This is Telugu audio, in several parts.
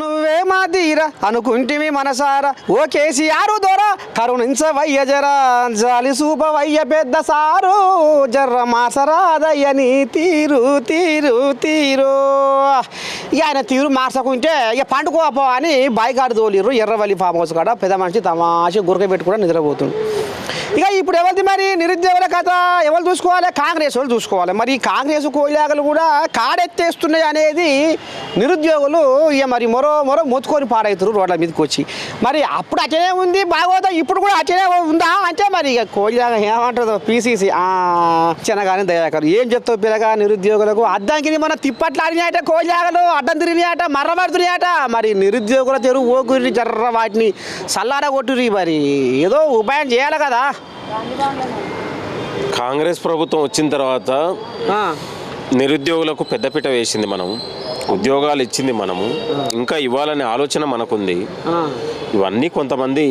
నువ్వే మా తీర అనుకుంటివి మనసారా ఓ కేసీఆర్ దొరా కరుణించవయ్య జరా జాలి సూపవయ్య పెద్ద సారు జర్ర మార్సరాదయ్య నీ తీరు తీరు తీరు ఇక ఆయన తీరు మార్చకుంటే ఇక పండుకోపో అని బాయికాడు తోలిర్రు ఎర్రవల్లి ఫామ్ హౌస్ కాడ పెద్ద మనిషి తమాషి గురక పెట్టి కూడా నిద్రపోతుంది. ఇక ఇప్పుడు ఎవరిది మరి నిరుద్యోగుల కథ ఎవరు చూసుకోవాలి? కాంగ్రెస్ వాళ్ళు చూసుకోవాలి. మరి ఈ కాంగ్రెస్ కోయిలాగలు కూడా కాడెత్తేస్తున్నాయి అనేది నిరుద్యోగులు ఇక మరి మరో మొత్తుకొని పాడవుతారు రోడ్ల మీదకి వచ్చి. మరి అప్పుడు అట్లనే ఉంది బాగోదా, ఇప్పుడు కూడా అట్లనే ఉందా అంటే మరి ఇక కోయిలాగా ఏమంటుందో పీసీసీ చిన్నగానే దయాకరు ఏం చెప్తావు పిల్లగా నిరుద్యోగులకు అద్దానికి మన తిప్పట్లాడినాయట కోయిలాగలు అడ్డం తిరిగినాయట మర్రబడుతున్నాయట. మరి నిరుద్యోగుల తెరువు ఓకురి జర్ర వాటిని సల్లార కొట్టురి మరి ఏదో ఉపాయం చేయాలి కదా. కాంగ్రెస్ ప్రభుత్వం వచ్చిన తర్వాత నిరుద్యోగులకు పెద్దపీట వేసింది, మనం ఉద్యోగాలు ఇచ్చింది, మనము ఇంకా ఇవ్వాలనే ఆలోచన మనకుంది. ఇవన్నీ కొంతమంది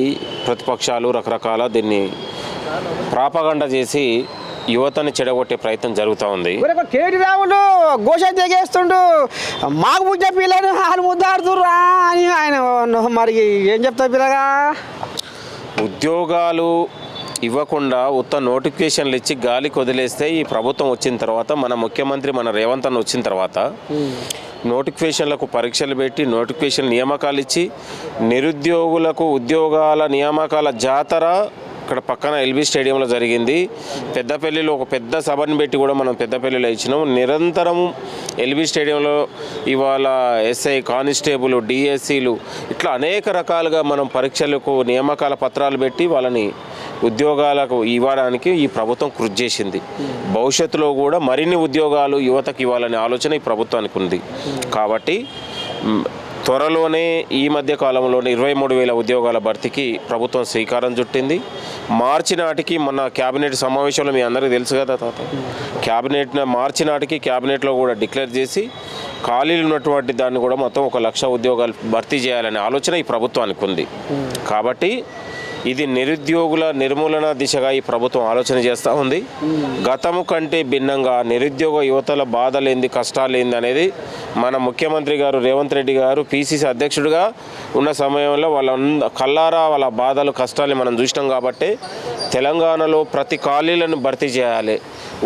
ప్రతిపక్షాలు రకరకాల దీన్ని ప్రాపగండ చేసి యువతని చెడగొట్టే ప్రయత్నం జరుగుతూ ఉంది. కేటీ రావులు గోష తెగేస్తుండు మాకు బుజ్జ పిల్లని వాళ్ళు ముద్దాడుతుర్రా అని ఆయన మరి ఏం చెప్తా పిల్లగా. ఉద్యోగాలు ఇవ్వకుండా ఉత్త నోటిఫికేషన్లు ఇచ్చి గాలికి వదిలేస్తే ఈ ప్రభుత్వం వచ్చిన తర్వాత మన ముఖ్యమంత్రి మన రేవంత్ అన్న వచ్చిన తర్వాత నోటిఫికేషన్లకు పరీక్షలు పెట్టి నోటిఫికేషన్ నియామకాలు ఇచ్చి నిరుద్యోగులకు ఉద్యోగాల నియామకాల జాతర ఇక్కడ పక్కన ఎల్బీ స్టేడియంలో జరిగింది. పెద్దపల్లిలో ఒక పెద్ద సభను పెట్టి కూడా మనం పెద్దపల్లిలో ఇచ్చినాం. నిరంతరం ఎల్బీ స్టేడియంలో ఇవాళ ఎస్ఐ కానిస్టేబుల్ డిఎస్సీలు ఇట్లా అనేక రకాలుగా మనం పరీక్షలకు నియామకాల పత్రాలు పెట్టి వాళ్ళని ఉద్యోగాలకు ఇవ్వడానికి ఈ ప్రభుత్వం కృషి చేసింది. భవిష్యత్తులో కూడా మరిన్ని ఉద్యోగాలు యువతకు ఇవ్వాలనే ఆలోచన ఈ ప్రభుత్వానికి ఉంది. కాబట్టి త్వరలోనే ఈ మధ్య కాలంలోనే 23,000 ఉద్యోగాల భర్తీకి ప్రభుత్వం శ్రీకారం చుట్టింది. మార్చి నాటికి మన క్యాబినెట్ సమావేశంలో మీ అందరికీ తెలుసు కదా మార్చి నాటికి క్యాబినెట్లో కూడా డిక్లేర్ చేసి ఖాళీలు ఉన్నటువంటి దాన్ని కూడా మొత్తం 1,00,000 ఉద్యోగాలు భర్తీ చేయాలనే ఆలోచన ఈ ప్రభుత్వానికి ఉంది. కాబట్టి ఇది నిరుద్యోగుల నిర్మూలన దిశగా ఈ ప్రభుత్వం ఆలోచన చేస్తూ ఉంది. గతము కంటే భిన్నంగా నిరుద్యోగ యువతల బాధలేంది కష్టాలేంది అనేది మన ముఖ్యమంత్రి గారు రేవంత్ రెడ్డి గారు పీసీసీ అధ్యక్షుడిగా ఉన్న సమయంలో వాళ్ళ కల్లారా వాళ్ళ బాధలు కష్టాలు మనం చూసినాం. కాబట్టి తెలంగాణలో ప్రతి ఖాళీలను భర్తీ చేయాలి,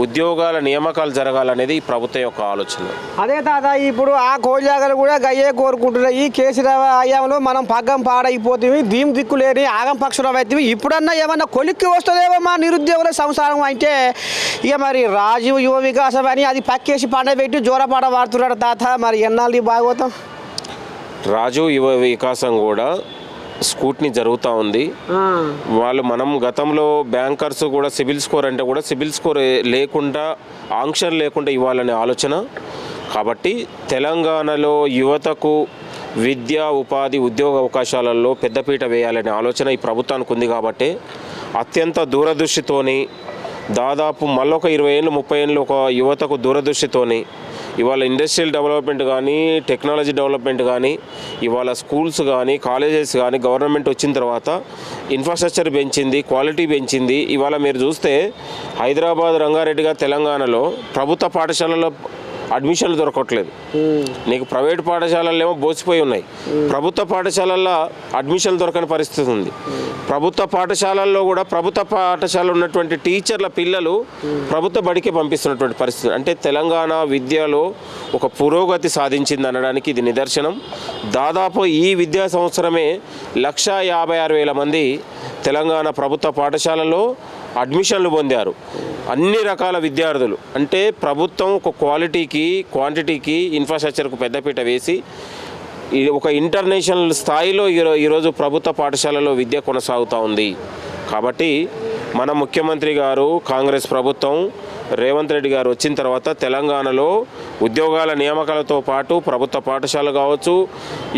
ఉద్యోగాల నియామకాలు జరగాలనేది ఈ ప్రభుత్వం యొక్క ఆలోచన. అదే తాత ఇప్పుడు ఆ కోయిలాగలు కూడా గయ్యే కోరుకుంటున్నాయి. ఈ కేసీఆర్ హయాంలో మనం పగ్గం పాడైపోతుంది, దీని దిక్కు లేని ఆగం పక్షులు అవుతుంది. ఇప్పుడన్నా ఏమన్నా కొలిక్కి వస్తుందేమో మా నిరుద్యోగుల సంసారం అంటే ఇక మరి రాజీవ్ యువ వికాసం అని అది పక్కేసి పండబెట్టి జోరపాట వాడుతున్నాడు తాత. మరి ఎన్నాళ్ళు బాగోతాం. రాజీవ్ యువ వికాసం కూడా స్కూట్నీ జరుగుతూ ఉంది. వాళ్ళు మనం గతంలో బ్యాంకర్స్ కూడా సిబిల్ స్కోర్ అంటే కూడా సిబిల్ స్కోర్ లేకుండా ఆంక్షన్ లేకుండా ఇవ్వాలనే ఆలోచన. కాబట్టి తెలంగాణలో యువతకు విద్య ఉపాధి ఉద్యోగ అవకాశాలలో పెద్దపీట వేయాలనే ఆలోచన ఈ ప్రభుత్వానికి ఉంది. కాబట్టి అత్యంత దూరదృష్టితోని దాదాపు మళ్ళొక 20 ఏళ్ళు 30 ఏళ్ళు ఒక యువతకు దూరదృష్టితోని ఇవాళ ఇండస్ట్రియల్ డెవలప్మెంట్ కానీ టెక్నాలజీ డెవలప్మెంట్ కానీ ఇవాళ స్కూల్స్ కానీ కాలేజెస్ కానీ గవర్నమెంట్ వచ్చిన తర్వాత ఇన్ఫ్రాస్ట్రక్చర్ పెంచింది, క్వాలిటీ పెంచింది. ఇవాళ మీరు చూస్తే హైదరాబాద్ రంగారెడ్డిగా తెలంగాణలో ప్రభుత్వ పాఠశాలలో అడ్మిషన్లు దొరకట్లేదు. నీకు ప్రైవేట్ పాఠశాలలు ఏమో బోసిపోయి ఉన్నాయి, ప్రభుత్వ పాఠశాలల్లో అడ్మిషన్లు దొరకని పరిస్థితి ఉంది. ప్రభుత్వ పాఠశాలల్లో కూడా ప్రభుత్వ పాఠశాలలో ఉన్నటువంటి టీచర్ల పిల్లలు ప్రభుత్వ బడికి పంపిస్తున్నటువంటి పరిస్థితి. అంటే తెలంగాణ విద్యలో ఒక పురోగతి సాధించింది అనడానికి ఇది నిదర్శనం. దాదాపు ఈ విద్యా సంవత్సరమే 1,56,000 మంది తెలంగాణ ప్రభుత్వ పాఠశాలలో అడ్మిషన్లు పొందారు. అన్ని రకాల విద్యార్థులు. అంటే ప్రభుత్వం ఒక క్వాలిటీకి క్వాంటిటీకి ఇన్ఫ్రాస్ట్రక్చర్కు పెద్దపీట వేసి ఒక ఇంటర్నేషనల్ స్థాయిలో ఈరోజు ప్రభుత్వ పాఠశాలలో విద్య కొనసాగుతూ ఉంది. కాబట్టి మన ముఖ్యమంత్రి గారు కాంగ్రెస్ ప్రభుత్వం రేవంత్ రెడ్డి గారు వచ్చిన తర్వాత తెలంగాణలో ఉద్యోగాల నియామకాలతో పాటు ప్రభుత్వ పాఠశాల కావచ్చు,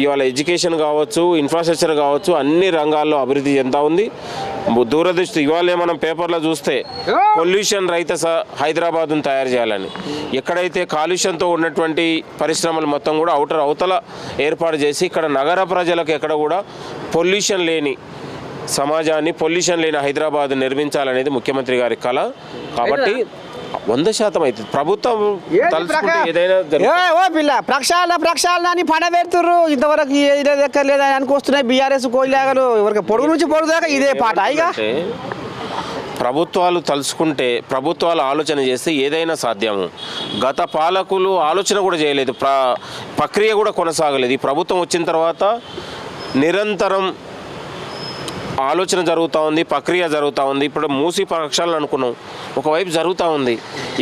ఇవాళ ఎడ్యుకేషన్ కావచ్చు, ఇన్ఫ్రాస్ట్రక్చర్ కావచ్చు, అన్ని రంగాల్లో అభివృద్ధి చెందుతూ ఉంది. దూరదృష్టి ఇవాళ మనం పేపర్లో చూస్తే పొల్యూషన్ రహిత హైదరాబాద్ను తయారు చేయాలని, ఎక్కడైతే కాలుష్యంతో ఉన్నటువంటి పరిశ్రమలు మొత్తం కూడా అవతల ఏర్పాటు చేసి ఇక్కడ నగర ప్రజలకు ఎక్కడ కూడా పొల్యూషన్ లేని సమాజాన్ని పొల్యూషన్ లేని హైదరాబాద్ నిర్మించాలనేది ముఖ్యమంత్రి గారి కళ. కాబట్టి 100% అవుతుంది. ప్రభుత్వం తలుచుకుంటే ఏదైనా ఓ పిల్ల ప్రక్షాళన అని పడ పెడుతుర్రు. ఇంతవరకు లేదని అనుకొస్తున్నాయి బీఆర్ఎస్ కోయిలాగలు ఎవరికి పొడుగు నుంచి పొడుగు దాకా ఇదే పాట. ఇక ప్రభుత్వాలు తలుచుకుంటే, ప్రభుత్వాలు ఆలోచన చేస్తే ఏదైనా సాధ్యము. గత పాలకులు ఆలోచన కూడా చేయలేదు, ప్రక్రియ కూడా కొనసాగలేదు. ఈ ప్రభుత్వం వచ్చిన తర్వాత నిరంతరం ఆలోచన జరుగుతూ ఉంది, ప్రక్రియ జరుగుతూ ఉంది. ఇప్పుడు మూసి ప్రక్షాళన అనుకున్నాం, ఒకవైపు జరుగుతూ ఉంది.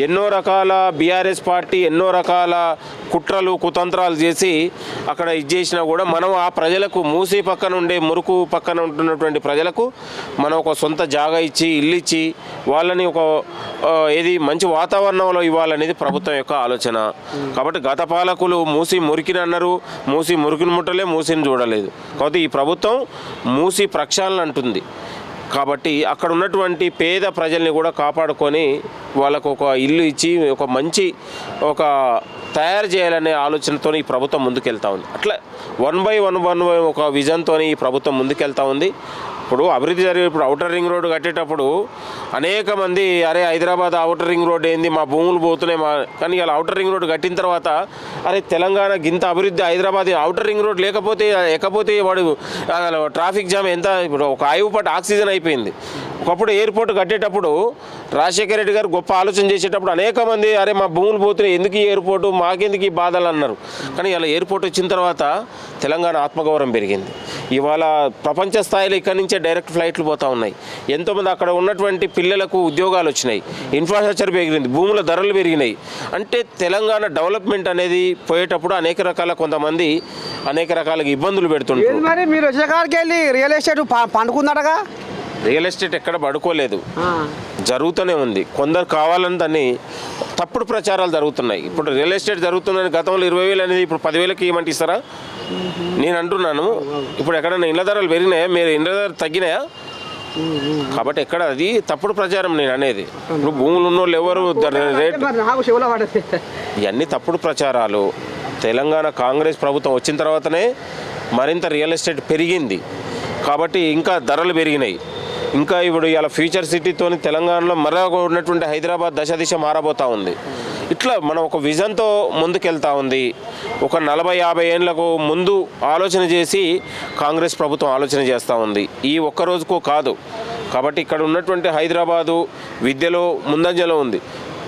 ఎన్నో రకాల బీఆర్ఎస్ పార్టీ ఎన్నో రకాల కుట్రలు కుతంత్రాలు చేసి అక్కడ ఇది చేసినా కూడా మనం ఆ ప్రజలకు మూసి పక్కన ఉండే మురుకు పక్కన ఉంటున్నటువంటి ప్రజలకు మనం ఒక సొంత జాగా ఇచ్చి ఇల్లు ఇచ్చి వాళ్ళని ఒక ఏది మంచి వాతావరణంలో ఇవ్వాలనేది ప్రభుత్వం యొక్క ఆలోచన. కాబట్టి గత పాలకులు మూసి మురికిని అన్నారు, మూసి మురికిని ముట్టలే, మూసిని చూడలేదు. కాబట్టి ఈ ప్రభుత్వం మూసి ప్రక్షాళన అంటుంది. కాబట్టి అక్కడ ఉన్నటువంటి పేద ప్రజల్ని కూడా కాపాడుకొని వాళ్ళకు ఒక ఇల్లు ఇచ్చి ఒక మంచి ఒక తయారు చేయాలనే ఆలోచనతో ఈ ప్రభుత్వం ముందుకెళ్తా ఉంది. అట్లా 1 by 1 ఒక విజన్తో ఈ ప్రభుత్వం ముందుకెళ్తా ఉంది. ఇప్పుడు అభివృద్ధి జరిగే, ఇప్పుడు ఔటర్ రింగ్ రోడ్డు కట్టేటప్పుడు అనేక మంది అరే హైదరాబాద్ ఔటర్ రింగ్ రోడ్డు ఏంది, మా భూములు పోతున్నాయి కానీ ఇలా ఔటర్ రింగ్ రోడ్డు కట్టిన తర్వాత అరే తెలంగాణ గింత అభివృద్ధి, హైదరాబాద్ ఔటర్ రింగ్ రోడ్ ఎక్కపోతే వాడు ట్రాఫిక్ జామ్ ఎంత, ఇప్పుడు ఒక ఆయువు పట్టు ఆక్సిజన్ అయిపోయింది. ఒకప్పుడు ఎయిర్పోర్ట్ కట్టేటప్పుడు రాజశేఖర రెడ్డి గారు గొప్ప ఆలోచన చేసేటప్పుడు అనేక మంది అరే మా భూములు పోతున్నాయి, ఎందుకు ఈ ఎయిర్పోర్టు, మాకెందుకు ఈ బాధలు అన్నారు. కానీ ఇలా ఎయిర్పోర్ట్ వచ్చిన తర్వాత తెలంగాణ ఆత్మగౌరవం పెరిగింది. ఇవాళ ప్రపంచ స్థాయిలో ఇక్కడి నుంచే డైరెక్ట్ ఫ్లైట్లు పోతూ ఉన్నాయి. ఎంతోమంది అక్కడ ఉన్నటువంటి పిల్లలకు ఉద్యోగాలు వచ్చినాయి, ఇన్ఫ్రాస్ట్రక్చర్ పెరిగింది, భూముల ధరలు పెరిగినాయి. అంటే తెలంగాణ డెవలప్మెంట్ అనేది పోయేటప్పుడు అనేక రకాల కొంతమంది అనేక రకాల ఇబ్బందులు పెడుతుంటారు. మరి మీరు వచ్చేకాడికి వెళ్ళి రియల్ ఎస్టేట్ పండుకున్నాడగా? రియల్ ఎస్టేట్ ఎక్కడ పడుకోలేదు, జరుగుతూనే ఉంది. కొందరు కావాలని దాన్ని తప్పుడు ప్రచారాలు జరుగుతున్నాయి. ఇప్పుడు రియల్ ఎస్టేట్ జరుగుతుందని గతంలో 20,000 అనేది ఇప్పుడు 10,000కి ఇవ్వమంటే ఇస్తారా? నేను అంటున్నాను, ఇప్పుడు ఎక్కడైనా ఇళ్ళ ధరలు పెరిగినాయా, మీరు ఇళ్ళ ధరలు తగ్గినాయా? కాబట్టి ఎక్కడ అది తప్పుడు ప్రచారం నేను అనేది. ఇప్పుడు భూములు ఉన్నోళ్ళు ఎవరు రేట్, ఇవన్నీ తప్పుడు ప్రచారాలు. తెలంగాణ కాంగ్రెస్ ప్రభుత్వం వచ్చిన తర్వాతనే మరింత రియల్ ఎస్టేట్ పెరిగింది. కాబట్టి ఇంకా ధరలు పెరిగినాయి. ఇంకా ఇప్పుడు ఇలా ఫ్యూచర్ సిటీతో తెలంగాణలో మరొక ఉన్నటువంటి హైదరాబాద్ దశ మారబోతూ ఉంది. ఇట్లా మనం ఒక విజన్తో ముందుకెళ్తా ఉంది. ఒక 40-50 ఏళ్ళకు ముందు ఆలోచన చేసి కాంగ్రెస్ ప్రభుత్వం ఆలోచన చేస్తూ ఉంది, ఈ ఒక్క రోజుకో కాదు. కాబట్టి ఇక్కడ ఉన్నటువంటి హైదరాబాదు విద్యలో ముందంజలో ఉంది,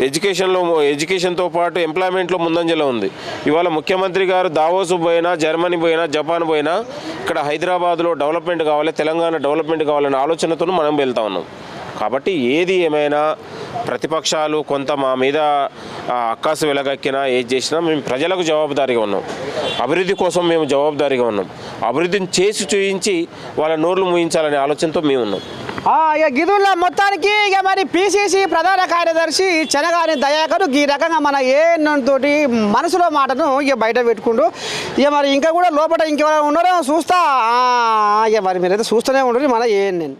ఎడ్యుకేషన్తో పాటు ఎంప్లాయ్మెంట్లో ముందంజలో ఉంది. ఇవాళ ముఖ్యమంత్రి గారు దావోసు పోయినా, జర్మనీ పోయినా, జపాన్ పోయినా ఇక్కడ హైదరాబాద్లో డెవలప్మెంట్ కావాలి, తెలంగాణ డెవలప్మెంట్ కావాలనే ఆలోచనతో మనం వెళ్తా ఉన్నాం. కాబట్టి ఏది ఏమైనా ప్రతిపక్షాలు కొంత మా మీద అక్కాసు వెలగక్కినా ఏది చేసినా మేము ప్రజలకు జవాబుదారీగా ఉన్నాం, అభివృద్ధి కోసం మేము జవాబుదారీగా ఉన్నాం. అభివృద్ధిని చేసి చూయించి వాళ్ళ నోర్లు మూయించాలనే ఆలోచనతో మేము ఉన్నాం. ఇక గిదుల్లో మొత్తానికి ఇక మరి పిసిసి ప్రధాన కార్యదర్శి చెనగాని దయాకర్ ఈ రకంగా మన తోటి మనసులో మాటను ఇక బయట పెట్టుకుంటూ ఇక మరి ఇంకా కూడా లోపల ఇంకెవరైనా ఉన్నారో చూస్తా. ఇక మరి మీరైతే చూస్తూనే ఉండరు మన నేను